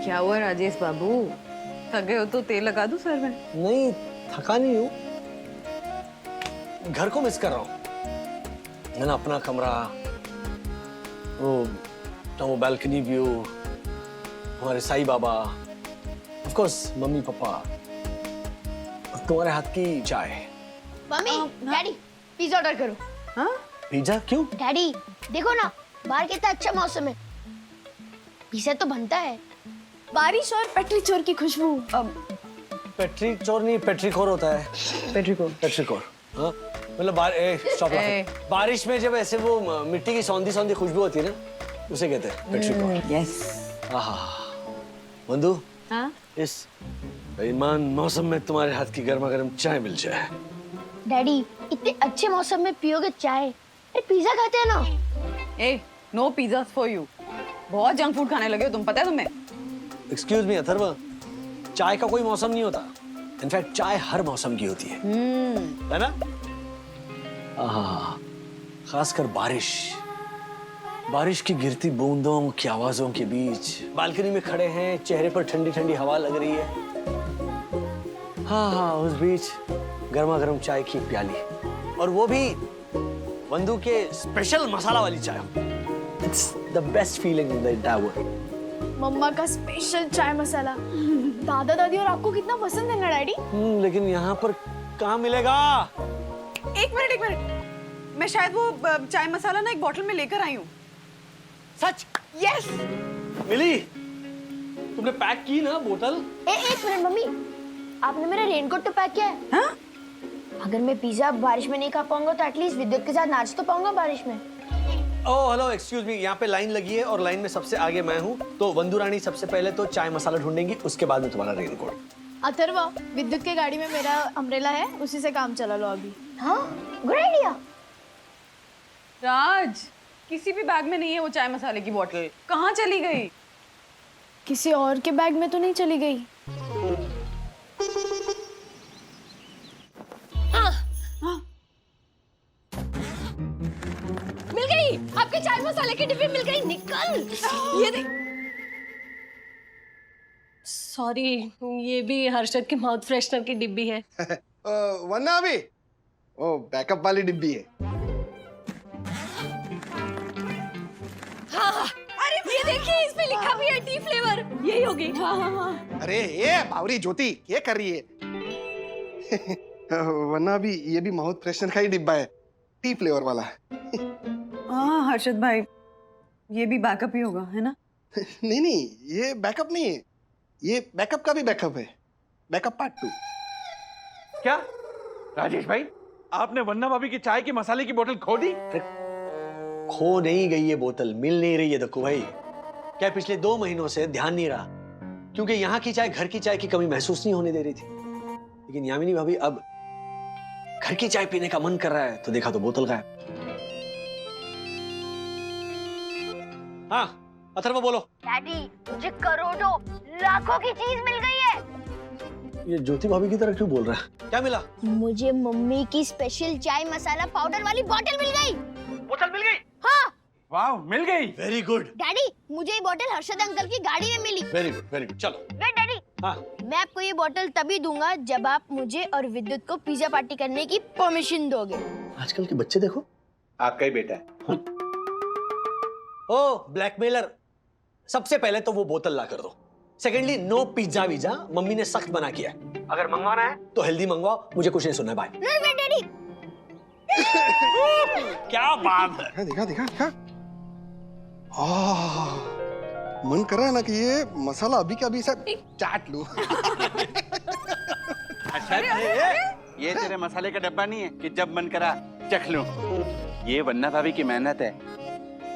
क्या हुआ राजेश बाबू, थक गए हो तो तेल लगा दूं सर में? नहीं, थका नहीं हूँ, घर को मिस कर रहा हूँ। है ना, अपना कमरा, वो बैल्कनी व्यू, हमारे Sai Baba, of course mummy papa, और तुम्हारे हाथ की चाय। मम्मी, डैडी, पिज्जा ऑर्डर करो। हाँ? पिज्जा क्यों? डैडी, देखो ना, बाहर कितना अच्छा मौसम है, पिज्जा तो बनता है। बारिश और पेट्री चोर की खुशबू। अब पेट्री चोर नहीं, पेट्रीकोर होता है। पेट्रिको। पेट्रीकोर, हाँ, मतलब बारिश में जब ऐसे वो मिट्टी की सौंधी सौंधी खुशबू होती है ना, उसे कहते हैं पेट्रीकोर। यस। बंधु, हाँ? इस बेईमान मौसम में तुम्हारे हाथ की गर्मा गर्म चाय मिल जाए। डैडी, इतने अच्छे मौसम में पियोगे चाय? अरे पिज्जा खाते हैं ना। ए, नो पिज्जा फॉर यू। बहुत जंक फूड खाने लगे हो तुम, पता है तुम्हें? एक्सक्यूज मी अथर्व, चाय का कोई मौसम नहीं होता। इनफैक्ट चाय हर मौसम की होती है ना? खासकर बारिश की गिरती बूंदों की आवाजों के बीच बालकनी में खड़े हैं, चेहरे पर ठंडी ठंडी हवा लग रही है। हाँ, उस बीच गर्मा गर्म चाय की प्याली, और वो भी बंधु के स्पेशल मसाला वाली चाय। It's the best feeling in the entire world. Mamma का स्पेशल चाय मसाला दादा दादी और आपको कितना पसंद है ना डैडी? लेकिन यहाँ पर कहाँ मिलेगा? एक मिनट, मैं शायद वो चाय मसाला ना एक बोतल में लेकर आई हूँ। सच? यस। मिली? तुमने पैक की ना बोतल? एक मिनट मम्मी, आपने मेरा रेनकोट तो पैक किया है? हाँ? अगर मैं पिज्जा बारिश में नहीं खा पाऊंगा तो एटलीस्ट विद्युत के साथ नाच तो पाऊंगा बारिश में। ओह हेलो, एक्सक्यूज मी, यहाँ पे लाइन लगी है और लाइन में सबसे आगे मैं हूँ, तो बंधु रानी सबसे पहले तो चाय मसाला ढूंढेंगी, उसके बाद में तुम्हारा रेनकोट। अथर्वा, विद्युत के गाड़ी में मेरा अम्ब्रेला है, उसी से काम चला लो अभी। हाँ, गुड आइडिया। राज, किसी भी बैग में नहीं है वो चाय मसाले की बोतल, कहाँ चली गई? किसी और के बैग में तो नहीं चली गई? मिल गई, आपके चाय मसाले की डिब्बी मिल गई। निकल। ये देख। सॉरी, ये भी हर्षद की माउथ फ्रेशनर की डिब्बी है। वरना अभी ओ बैकअप वाली डिब्बी है। हाँ, अरे ये देखिए, इस पे लिखा भी है टी फ्लेवर, यही होगी। हाँ। अरे ये बावरी ज्योति क्या कर रही है? वरना अभी ये भी माउथ फ्रेशनर का ही डिब्बा है, टी फ्लेवर वाला। हाँ हर्षद भाई, ये भी बैकअप ही होगा, है ना? नहीं, ये बैकअप नहीं है, ये बैकअप का भी बैकअप है, बैकअप पार्ट 2। क्या राजेश भाई, आपने वन्ना भाभी की चाय की मसाले की बोतल खो दी? खो नहीं गई ये बोतल, मिल नहीं रही है दक्कू भाई। क्या पिछले 2 महीनों से ध्यान नहीं रहा, क्योंकि यहाँ की चाय घर की चाय की कमी महसूस नहीं होने दे रही थी। लेकिन यामिनी भाभी अब घर की चाय पीने का मन कर रहा है, तो देखा तो बोतल गायब। हाँ अथर्व बोलो। डैडी, मुझे करोड़ों लाखों की चीज मिल गई है। ये ज्योति भाभी की तरह क्यों बोल रहा है? क्या मिला? मुझे मम्मी की स्पेशल चाय मसाला पाउडर वाली बोतल मिल गई। बोतल मिल गई? हाँ। वाह, मिल गई। Very good. डैडी, मुझे ये बोतल हर्षद अंकल की गाड़ी में मिली। Very good, very good. चलो। वेट डैडी, हाँ। मैं आपको ये बोतल तभी दूंगा जब आप मुझे और विद्युत को पिज्जा पार्टी करने की परमिशन दोगे। आजकल के बच्चे देखो। आपका ही बेटा है। ओ ब्लैकमेलर, सबसे पहले तो वो बोतल ला कर दो। Secondly, no pizza visa, mummy ने सख्त मना किया है। अगर मंगवाना है तो हेल्दी मंगवाओ, मुझे कुछ नहीं सुनना है। बाय। Wait daddy. क्या बात है? देखा। मन कर रहा है ना कि ये मसाला अभी का अभी सब चाट लूं। ये तेरे मसाले का डब्बा नहीं है कि जब मन करा चख लूं। ये वन्ना भाभी की मेहनत है।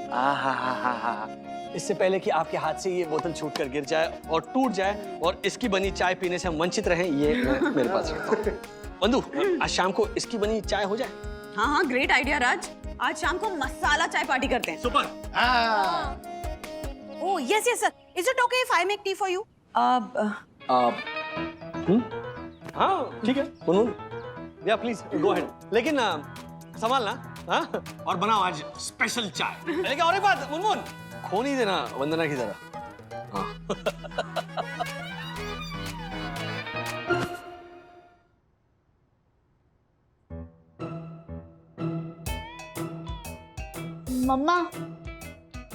हा। इससे पहले कि आपके हाथ से ये बोतल छूट कर गिर जाए और टूट जाए और इसकी बनी चाय पीने से हम वंचित रहें, ये मेरे पास रखता हूं। बंधु, आज शाम को इसकी बनी चाय हो जाए। हाँ, ग्रेट आइडिया राज। आज शाम को मसाला चाय पार्टी करते हैं। Super. Oh yes sir, is it okay if I make tea for you? हाँ ठीक है मुनमुन, या प्लीज गो अहेड, लेकिन संभालना। हाँ, और बनाओ आज स्पेशल चाय। लेकिन और एक बात मुनमुन, खो नहीं देना वंदना की तरह। हाँ mamma,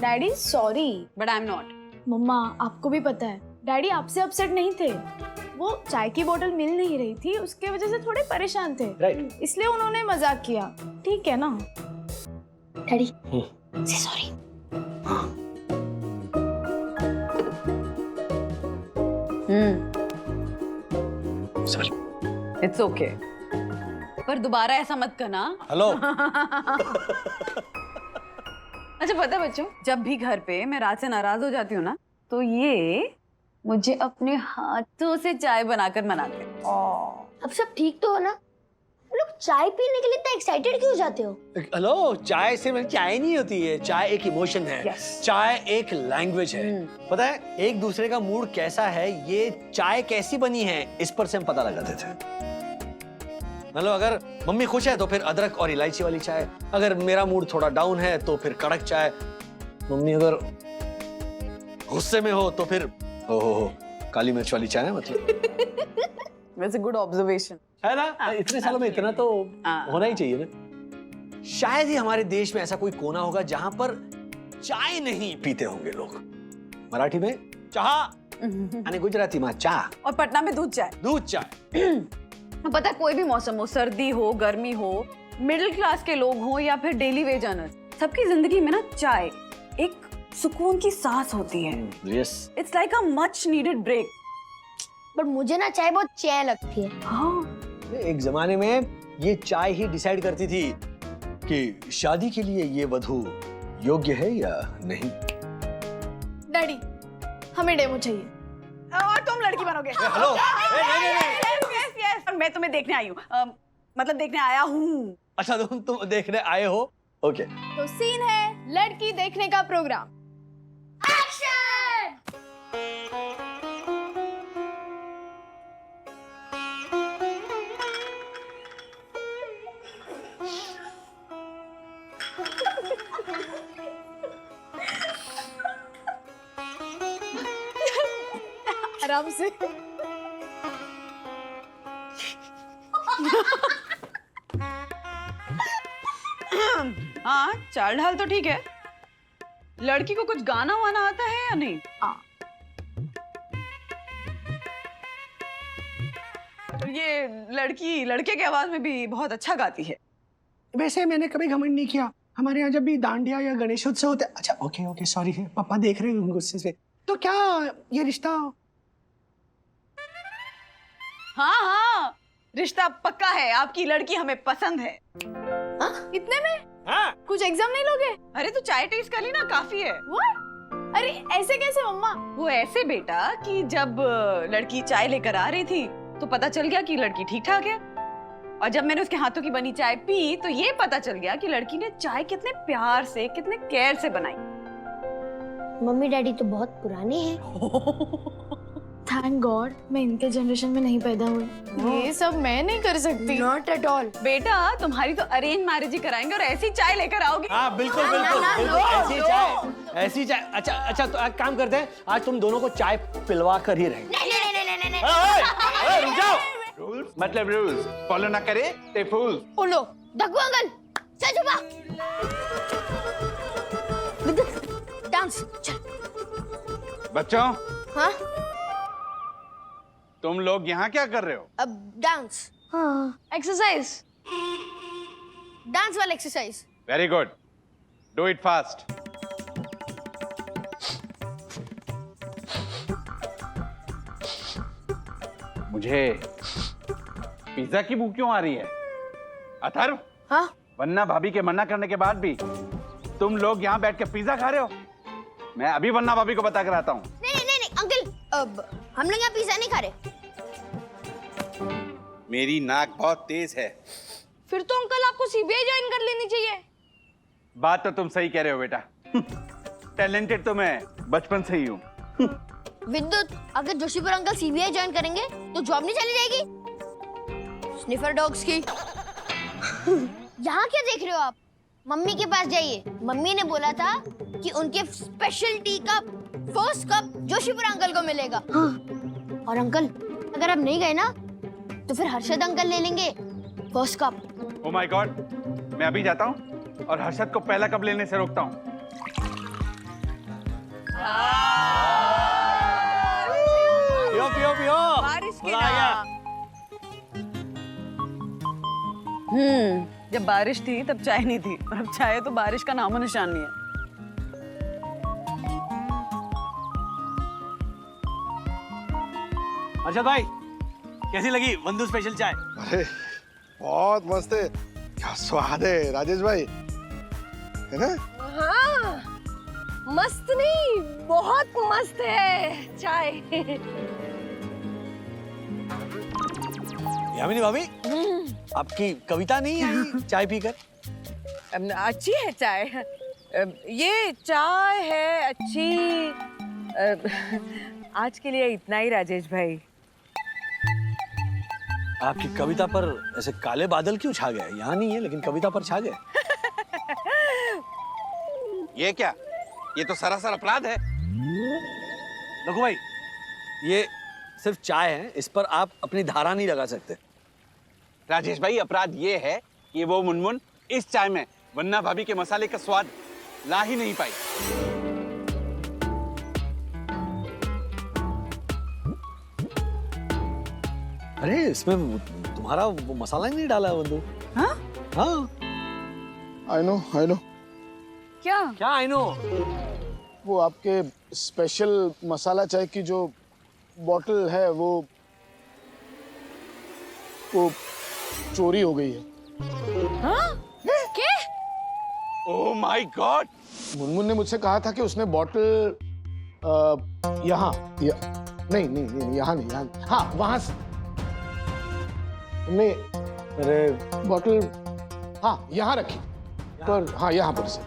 daddy sorry. But I am not. Mamma, आपको भी पता है डैडी आपसे अपसेट नहीं थे। वो चाय की बोतल मिल नहीं रही थी, उसके वजह से थोड़े परेशान थे। राइट। इसलिए उन्होंने मजाक किया। ठीक है ना? डैडी से सॉरी। सॉरी। इट्स ओके, पर दोबारा ऐसा मत करना। हेलो। अच्छा पता है बच्चों, जब भी घर पे मैं रात से नाराज हो जाती हूँ ना, तो ये मुझे अपने हाथों से चाय बनाकर मनाते हैं। अब सब ठीक तो हो ना? आप लोग चाय पीने के लिए इतना एक्साइटेड क्यों हो जाते हो? हेलो, चाय से मतलब चाय नहीं होती है, चाय एक इमोशन है। Yes. चाय एक लैंग्वेज है। पता है एक दूसरे का मूड कैसा है, ये चाय कैसी बनी है, इस पर से हम पता लगाते थे। मतलब अगर मम्मी खुश है तो फिर अदरक और इलायची वाली चाय, अगर मेरा मूड थोड़ा डाउन है तो फिर कड़क चाय, मम्मी अगर गुस्से में हो तो फिर ओहो काली मिर्च वाली चाय। मतलब वैसे गुड ऑब्जर्वेशन है ना, इतने सालों में इतना तो होना ही चाहिए ना। शायद ही हमारे देश में ऐसा कोई कोना होगा जहां पर चाय नहीं पीते होंगे लोग। मराठी में चाह यानी गुजराती में चाह, और पटना में दूध चाय। दूध चाय। पता है कोई भी मौसम हो, सर्दी हो, गर्मी हो, मिडिल क्लास के लोग हो या फिर डेली वेज अर्नर्स, सबकी जिंदगी में ना चाय एक सुकून की सांस होती है। Yes. It's like a much needed break. But मुझे ना चाय बहुत चैन लगती है। हाँ, एक जमाने में ये चाय ही डिसाइड करती थी कि शादी के लिए ये वधू योग्य है या नहीं। डैडी, हमें डेमो चाहिए। और तुम लड़की बनोगे। हेलो। Yes, yes, मैं तुम्हें देखने आई हूँ, मतलब देखने आया हूँ। अच्छा तुम देखने आए हो? ओके। तो सीन है लड़की देखने का प्रोग्राम। एक्शन! आराम से। हाँ, चाल ढाल तो ठीक है। लड़की को कुछ गाना वाना आता है या नहीं? ये लड़की लड़के की आवाज में भी बहुत अच्छा गाती है। वैसे मैंने कभी घमंड नहीं किया। हमारे यहाँ जब भी दांडिया या गणेशोत्सव होता है। अच्छा ओके ओके सॉरी, पापा देख रहे हैं गुस्से से। तो क्या ये रिश्ता? हाँ हाँ, रिश्ता पक्का है। आपकी लड़की हमें पसंद है। इतने में? हाँ। कुछ एग्जाम नहीं लोगे? अरे तू चाय टेस्ट कर ली ना, काफी है। What? अरे ऐसे कैसे मम्मा? वो ऐसे बेटा कि जब लड़की चाय लेकर आ रही थी तो पता चल गया कि लड़की ठीक ठाक है, और जब मैंने उसके हाथों की बनी चाय पी तो ये पता चल गया कि लड़की ने चाय कितने प्यार से, कितने केयर से बनाई। मम्मी डैडी तो बहुत पुराने हैं। थैंक गॉड मैं इनके जनरेशन में नहीं पैदा हुई। ये सब मैं नहीं कर सकती। Not at all. बेटा तुम्हारी तो अरेंज मैरिज ही कराएंगे और ऐसी चाय लेकर आओगे। हाँ बिल्कुल बिल्कुल बिल्कुल, ऐसी चाय, ऐसी चाय। अच्छा अच्छा, तो एक काम करते हैं, आज तुम दोनों को चाय पिलवा कर ही रहेंगे। रुक जाओ। रूल्स मतलब रूल्स फॉलो ना करे ते फूल। बोलो दक्कू अंकल, चल चुपा। डांस चल। बच्चों हाँ तुम लोग यहाँ क्या कर रहे हो? अब डांस। हाँ एक्सरसाइज, डांस वाला exercise. Very good, do it fast. मुझे पिज्जा की भूख क्यों आ रही है? अथर्व, हाँ वन्ना भाभी के मना करने के बाद भी तुम लोग यहाँ बैठ के पिज्जा खा रहे हो? मैं अभी वन्ना भाभी को बता कर आता हूँ। नहीं अंकल, अब हम लोग यहाँ पिज्जा नहीं खा रहे। मेरी नाक बहुत तेज है। फिर तो अंकल आपको सीबीआई ज्वाइन कर लेनी चाहिए। बात तो तुम सही कह रहे हो बेटा। टैलेंटेड तो मैं बचपन से ही हूँ। विद्युत, अगर जोशीपुर अंकल सीबीआई ज्वाइन करेंगे तो जॉब नहीं चली जाएगी स्निफर डॉग्स की। यहाँ क्या देख रहे हो आप? मम्मी के पास जाइए। मम्मी ने बोला था कि उनके स्पेशल टी का फर्स्ट कप जोशीपुर अंकल को मिलेगा। और अंकल अगर आप नहीं गए ना तो फिर हर्षद अंकल ले लेंगे first cup. Oh my God, मैं अभी जाता हूँ और हर्षद को पहला कप लेने से रोकता हूँ। पियो पियो पियो, बारिश के मजा आ गया। जब बारिश थी तब चाय नहीं थी, और अब चाय तो बारिश का नामो निशान नहीं है। अच्छा भाई, कैसी लगी बंधु स्पेशल चाय? अरे बहुत मस्त है, क्या स्वाद है राजेश भाई, है ना? हाँ, मस्त नहीं, बहुत मस्त है चाय। यामिनी भाभी, आपकी कविता नहीं आई चाय पीकर? अच्छी है चाय। ये चाय है अच्छी। आज के लिए इतना ही राजेश भाई। आपकी कविता पर ऐसे काले बादल क्यों छा गए? यहाँ नहीं है लेकिन कविता पर छा गए। ये क्या? ये तो सरासर अपराध है। देखो भाई, ये सिर्फ चाय है, इस पर आप अपनी धारा नहीं लगा सकते। राजेश भाई, अपराध ये है कि वो मुनमुन इस चाय में वन्ना भाभी के मसाले का स्वाद ला ही नहीं पाई। अरे इसमें तुम्हारा वो मसाला ही नहीं डाला है बंधु। हाँ? हाँ। I know. क्या? क्या आई नो? वो आपके स्पेशल मसाला चाय की जो बॉटल है वो चोरी हो गई है। हाँ? क्या? ओह माय गॉड! मुनमुन ने मुझसे कहा था कि उसने बॉटल यहाँ नहीं यहाँ नहीं, हाँ वहां से नहीं, अरे बॉटल हाँ यहाँ रखी, पर हाँ यहाँ पर से,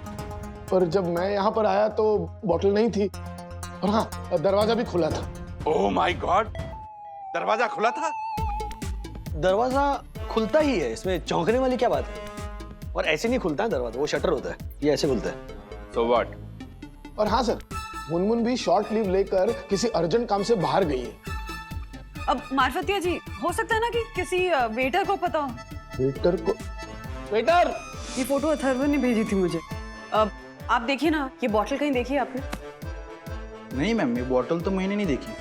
पर जब मैं यहाँ पर आया तो बॉटल नहीं थी, और हाँ दरवाजा भी खुला था। ओह माय गॉड! दरवाजा खुला था? दरवाजा खुलता ही है, इसमें चौंकने वाली क्या बात है? और ऐसे नहीं खुलता है दरवाजा, वो शटर होता है, ये ऐसे खुलता है। So what? और हाँ सर, मुनमुन भी शॉर्ट लीव लेकर किसी अर्जेंट काम से बाहर गई है। अब मार्फतिया जी, हो सकता है ना कि किसी वेटर को पता हो। वेटर को? वेटर! ये फोटो अथर्व ने भेजी थी मुझे। अब आप देखिए ना, ये बॉटल कहीं देखी आपने? नहीं मैम, ये बॉटल तो मैंने नहीं देखी।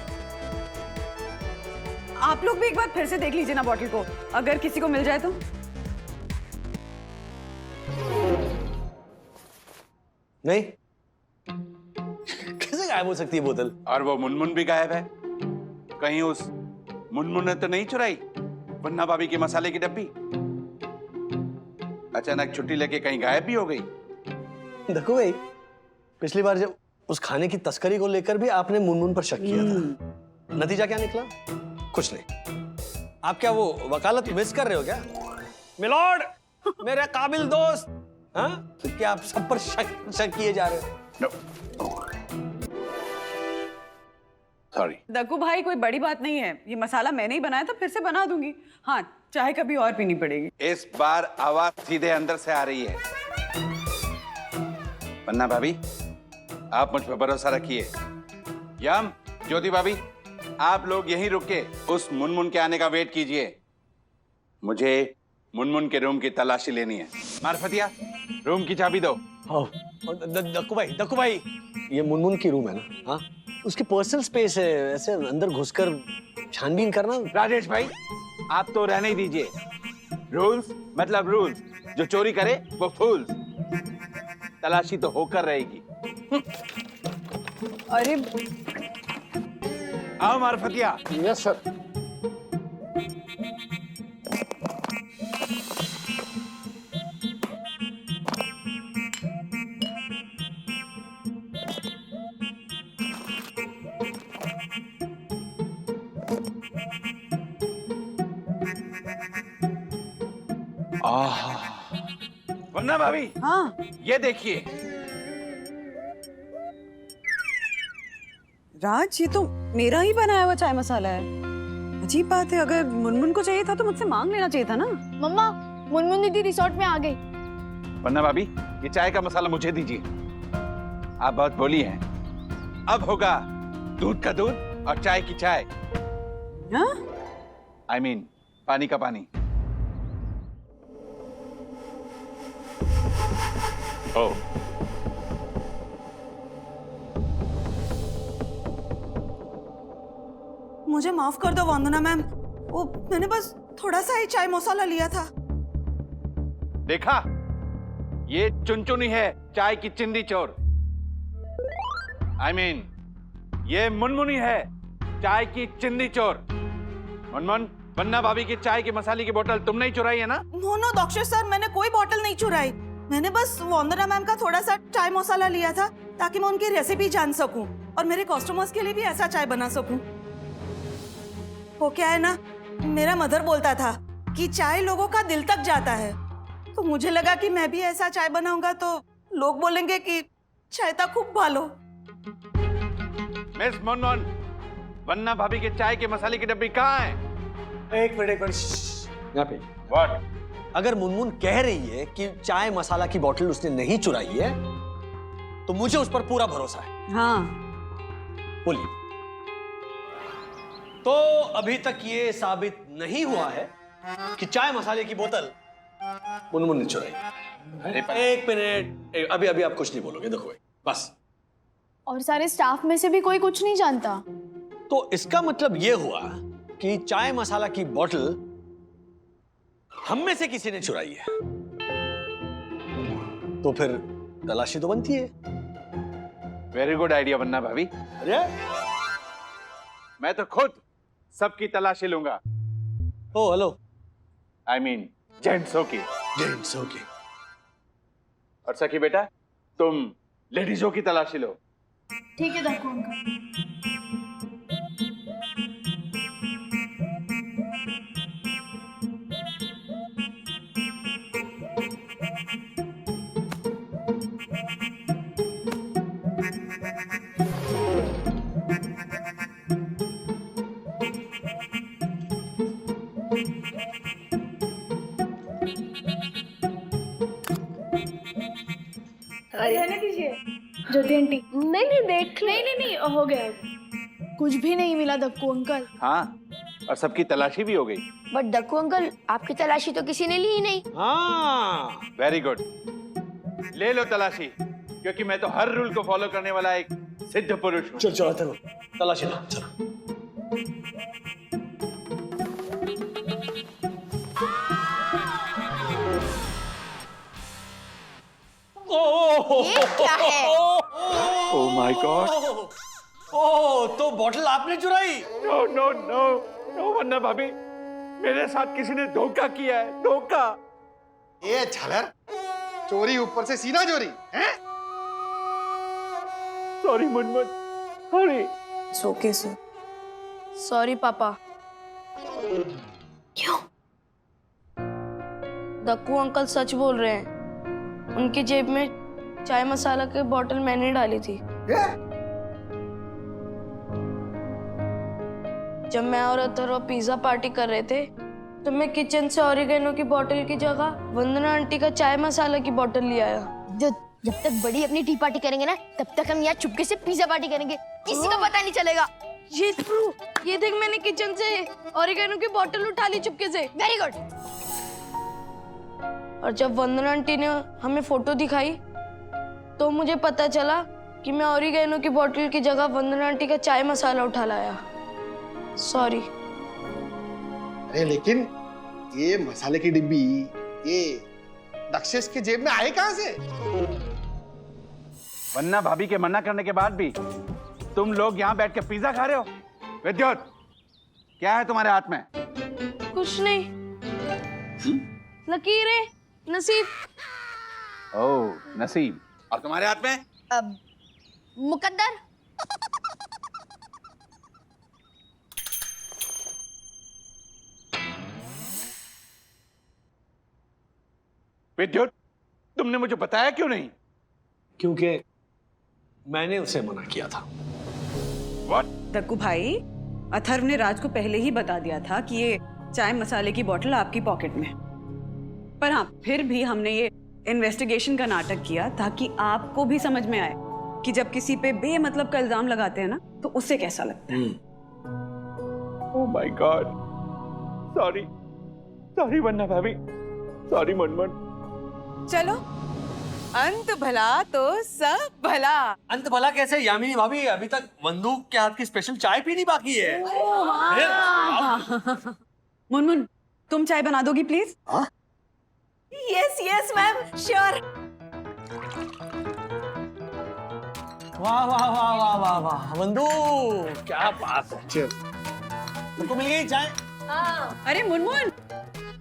आप लोग भी एक बार फिर से देख लीजिए ना बॉटल को, अगर किसी को मिल जाए तो। नहीं, कैसे गायब हो सकती है बोतल? और वो मुनमुन भी गायब है। कहीं उस मुनमुन ने तो नहीं चुराई वन्ना भाभी के मसाले की डब्बी? अचानक छुट्टी लेके कहीं गायब भी हो गई। देखो भाई, पिछली बार जब उस खाने की तस्करी को लेकर भी आपने मुनमुन पर शक किया था, नतीजा क्या निकला? कुछ नहीं। आप क्या वो वकालत मिस कर रहे हो क्या? मिलॉर्ड, मेरे काबिल दोस्त, हाँ? तो क्या आप सब पर शक किए जा रहे हो? सॉरी। दक्कू भाई, कोई बड़ी बात नहीं है, ये मसाला मैंने ही बनाया था, फिर से बना दूंगी। हाँ, चाय कभी और पीनी पड़ेगी। इस बार आवाज सीधे अंदर से आ रही है। वन्ना भाभी, आप मुझ पर भरोसा रखिए। यम, ज्योति भाभी, आप लोग यहीं रुक के उस मुनमुन के आने का वेट कीजिए। मुझे मुनमुन के रूम की तलाशी लेनी है। मार्फतिया, रूम की चाबी दो। हाँ, दक्कू भाई, ये मुनमुन की रूम है ना? हाँ, उसकी पर्सनल स्पेस है, ऐसे अंदर घुसकर छानबीन करना। राजेश भाई, आप तो रहने ही दीजिए। रूल्स मतलब रूल्स, जो चोरी करे वो फूल्स। तलाशी तो होकर रहेगी। अरे आओ मार्फतिया। Yes sir. वन्ना भाभी, हाँ, ये देखिए। राज, ये तो मेरा ही बनाया हुआ चाय मसाला है। अजीब बात है, अगर मुनमुन को चाहिए था तो मुझसे मांग लेना चाहिए था ना। मम्मा, मुनमुन दीदी रिसोर्ट में आ गई। वन्ना भाभी, ये चाय का मसाला मुझे दीजिए। आप बहुत बोली हैं। अब होगा दूध का दूध और चाय की चाय। हाँ? I mean, पानी का पानी। ओ मुझे माफ कर दो वंदना मैम, वो मैंने बस थोड़ा सा ही चाय मसाला लिया था। देखा, ये चुनचुनी है चाय की चिंदी चोर। I mean, ये मुनमुनी है चाय की चिंदी चोर। मुनमुन, वन्ना भाभी की चाय के मसाले की बोतल तुमने ही चुराई है ना? नो डॉक्टर सर, मैंने कोई बोतल नहीं चुराई। मैंने बस वंदना मैम का थोड़ा सा चाय मसाला लिया था ताकि मैं उनकी रेसिपी जान सकूं और मेरे कस्टमर्स के लिए भी ऐसा चाय बना सकूं। वो क्या है ना, मेरा मदर बोलता था कि चाय लोगों का दिल तक जाता है, तो मुझे लगा कि मैं भी ऐसा चाय बनाऊंगा तो लोग बोलेंगे कि चाय ता खूब भालो। मिस मुनमुन, वन्ना भाभी के चाय के मसाले की डब्बी कहाँ है? एक मिनट यहाँ पे। What? अगर मुनमुन कह रही है कि चाय मसाला की बोतल उसने नहीं चुराई है, तो मुझे उस पर पूरा भरोसा है। हाँ। बोलिए। तो अभी तक ये साबित नहीं हुआ है कि चाय मसाले की बोतल मुनमुन ने चुराई। एक मिनट, अभी अभी आप कुछ नहीं बोलोगे, देखो भाई, बस। और सारे स्टाफ में से भी कोई कुछ नहीं जानता? तो इसका मतलब ये हुआ कि चाय मसाला की बोतल हम में से किसी ने चुराई है। तो फिर तलाशी तो बनती है। वेरी गुड आइडिया वन्ना भाभी। अरे मैं तो खुद सबकी तलाशी लूंगा। ओ हेलो। I mean, जेंट्सों की। जेंट्सों की। और सखी बेटा, तुम लेडीजों की तलाशी लो। ठीक है दक्कू अंकल। रहने दीजिए ज्योति आंटी। नहीं देख ले। नहीं हो गया, कुछ भी नहीं मिला दक्कू अंकल। हाँ, और सबकी तलाशी भी हो गई। बट दक्कू अंकल, आपकी तलाशी तो किसी ने ली ही नहीं। हाँ, वेरी गुड, ले लो तलाशी, क्योंकि मैं तो हर रूल को फॉलो करने वाला एक सिद्ध पुरुष हूँ। चलो चलो तलाशी लो, चलो। ये क्या है? Oh my God. ओह, तो बोतल आपने चुराई? नो नो नो नो वन्ना भाभी, मेरे साथ किसी ने धोखा किया है, धोखा। ये झलर, चोरी ऊपर से सीना चोरी है? Sorry Munmun, sorry. Okay sir. Sorry पापा। क्यों? दक्कू अंकल सच बोल रहे हैं, उनकी जेब में चाय मसाला की बोतल मैंने डाली थी। जब मैं और अथर्व पिज्जा पार्टी कर रहे थे तो मैं किचन से ऑरिगेनो की बोतल की जगह वंदना आंटी का चाय मसाला की बोतल ले आया। जब तक बड़ी अपनी टी पार्टी करेंगे ना, तब तक हम यहाँ चुपके से पिज्जा पार्टी करेंगे, किसी को पता नहीं चलेगा। ये देख, मैंने किचन से ऑरिगेनो की बोतल उठा ली चुपके से। Very good. और जब वंदना आंटी ने हमें फोटो दिखाई तो मुझे पता चला कि मैं ऑरिगेनो की बोतल की जगह वंदना आंटी का चाय मसाला उठा लाया। सॉरी। अरे लेकिन ये मसाले की डिब्बी ये दक्षेश के जेब में आए कहां से? वन्ना भाभी के मना करने के बाद भी तुम लोग यहाँ बैठ के पिज्जा खा रहे हो? विद्युत, क्या है तुम्हारे हाथ में? कुछ नहीं। लकीरें, नसीब। ओह नसीब। और तुम्हारे हाथ में? अब मुकद्दर। विद्युत, तुमने मुझे बताया क्यों नहीं? क्योंकि मैंने उसे मना किया था। What? दक्कू भाई, अथर्व ने राज को पहले ही बता दिया था कि ये चाय मसाले की बोतल आपकी पॉकेट में। पर हाँ, फिर भी हमने ये इन्वेस्टिगेशन का नाटक किया ताकि आपको भी समझ में आए कि जब किसी पे बेमतलब का इल्जाम लगाते हैं ना तो उससे कैसा लगता है। Oh my god, sorry sorry वन्ना भाभी, सॉरी मुनमुन। चलो, अंत भला तो सब भला। अंत भला कैसे यामिनी भाभी, अभी तक बंदूक के हाथ की स्पेशल चाय पीनी बाकी है। मुनमुन, तुम चाय बना दोगी please? Yes yes ma'am, sure. वाह वाह वाह वाह वाह वाह बंदू, क्या बात है। तुमको मिल गई चाय? अरे मुनमुन,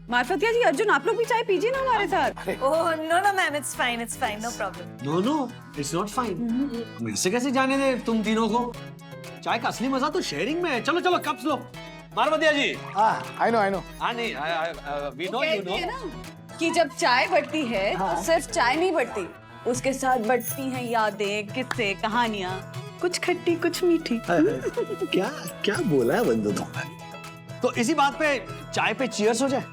मार्फतिया जी, अर्जुन आप लोग भी चाय पीजिए ना हमारे साथ। Oh no no ma'am, it's fine no problem. No no, it's not fine. हम ऐसे कैसे जाने दे तुम तीनों को? चाय का असली मजा तो शेयरिंग में है। चलो चलो cups low. मारवतिया ji. I know हाँ नहीं, वी नो, यू कहते हैं नो ना कि जब चाय बढ़ती है तो सिर्फ चाय नहीं बढ़ती, उसके साथ बढ़ती हैं यादें, किस्से, कहानियां, कुछ खट्टी कुछ मीठी। क्या क्या बोला है बंदू तुमने? तो इसी बात पे चाय पे चीयर्स हो जाए।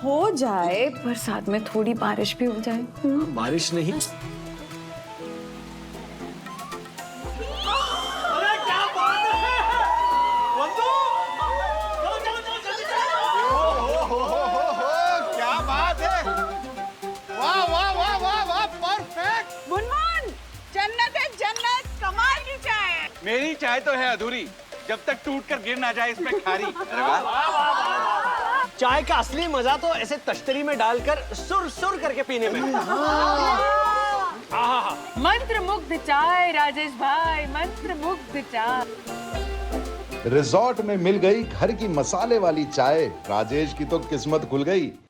हो जाए, पर साथ में थोड़ी बारिश भी हो जाए। बारिश नहीं। अरे क्या बात है बंदू, चलो चलो चलो जल्दी चलो। क्या बात है, वाह वाह वाह वाह वाह, परफेक्ट। मुनमुन, जन्नत है जन्नत, कमाल की चाय। मेरी चाय तो है अधूरी जब तक टूट कर गिर ना जाए इसमें खारी। अरे वाह, चाय का असली मजा तो ऐसे तश्तरी में डालकर सुर सुर करके पीने में। मंत्र मुग्ध चाय राजेश भाई, मंत्र मुग्ध चाय। रिजॉर्ट में मिल गई घर की मसाले वाली चाय। राजेश की तो किस्मत खुल गई।